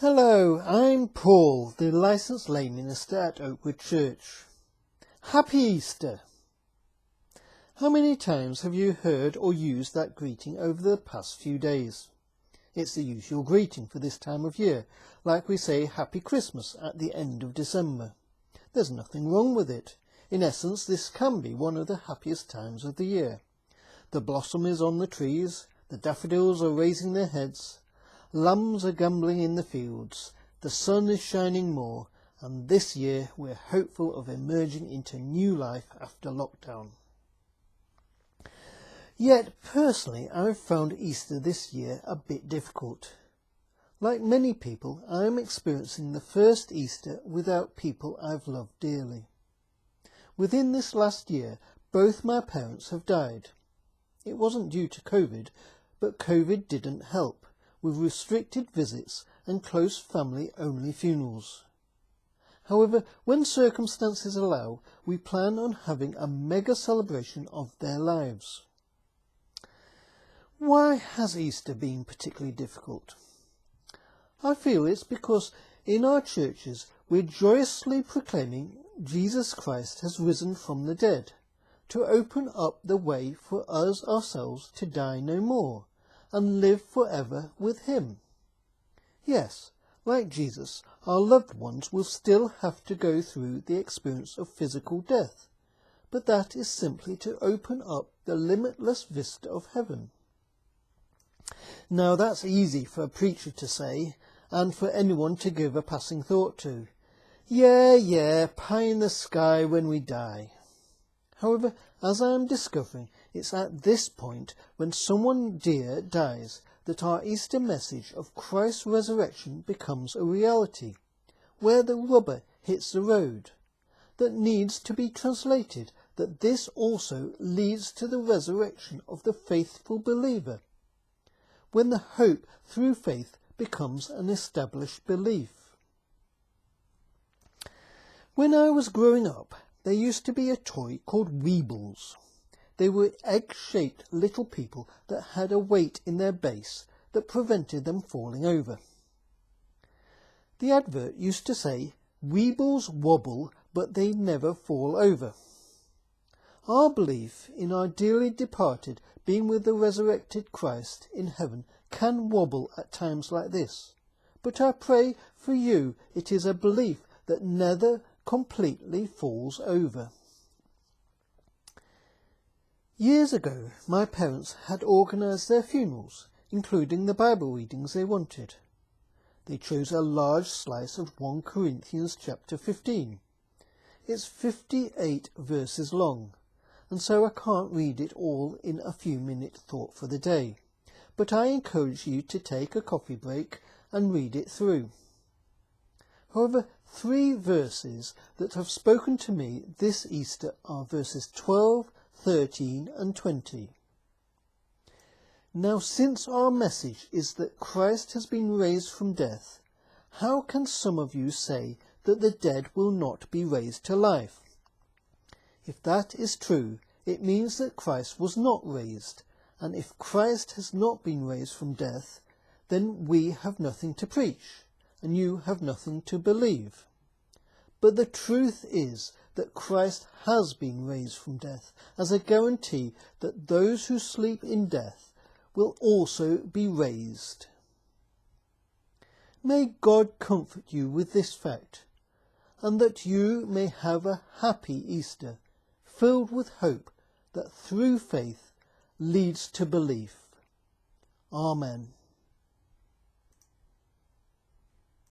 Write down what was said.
Hello, I'm Paul, the licensed lay minister at Oakwood Church. Happy Easter! How many times have you heard or used that greeting over the past few days? It's the usual greeting for this time of year, like we say Happy Christmas at the end of December. There's nothing wrong with it. In essence, this can be one of the happiest times of the year. The blossom is on the trees, the daffodils are raising their heads, lambs are gambling in the fields, the sun is shining more, and this year we're hopeful of emerging into new life after lockdown. Yet, personally, I've found Easter this year a bit difficult. Like many people, I am experiencing the first Easter without people I've loved dearly. Within this last year, both my parents have died. It wasn't due to COVID, but COVID didn't help, with restricted visits and close family-only funerals. However, when circumstances allow, we plan on having a mega celebration of their lives. Why has Easter been particularly difficult? I feel it's because in our churches we're joyously proclaiming Jesus Christ has risen from the dead, to open up the way for us ourselves to die no more, and live forever with him. Yes, like Jesus, our loved ones will still have to go through the experience of physical death, but that is simply to open up the limitless vista of heaven. Now that's easy for a preacher to say, and for anyone to give a passing thought to. Yeah, pie in the sky when we die. However, as I am discovering, it's at this point, when someone dear dies, that our Easter message of Christ's resurrection becomes a reality, where the rubber hits the road, that needs to be translated, that this also leads to the resurrection of the faithful believer, when the hope through faith becomes an established belief. When I was growing up, there used to be a toy called Weebles. They were egg-shaped little people that had a weight in their base that prevented them falling over. The advert used to say, "Weebles wobble, but they never fall over." Our belief in our dearly departed being with the resurrected Christ in heaven can wobble at times like this, but I pray for you it is a belief that never completely falls over. Years ago, my parents had organised their funerals, including the Bible readings they wanted. They chose a large slice of 1 Corinthians chapter 15. It's 58 verses long, and so I can't read it all in a few-minute thought for the day, but I encourage you to take a coffee break and read it through. However, 3 verses that have spoken to me this Easter are verses 12, 13 and 20. Now, since our message is that Christ has been raised from death, how can some of you say that the dead will not be raised to life? If that is true, it means that Christ was not raised, and if Christ has not been raised from death, then we have nothing to preach, and you have nothing to believe. But the truth is that Christ has been raised from death as a guarantee that those who sleep in death will also be raised. May God comfort you with this fact, and that you may have a happy Easter, filled with hope that through faith leads to belief. Amen.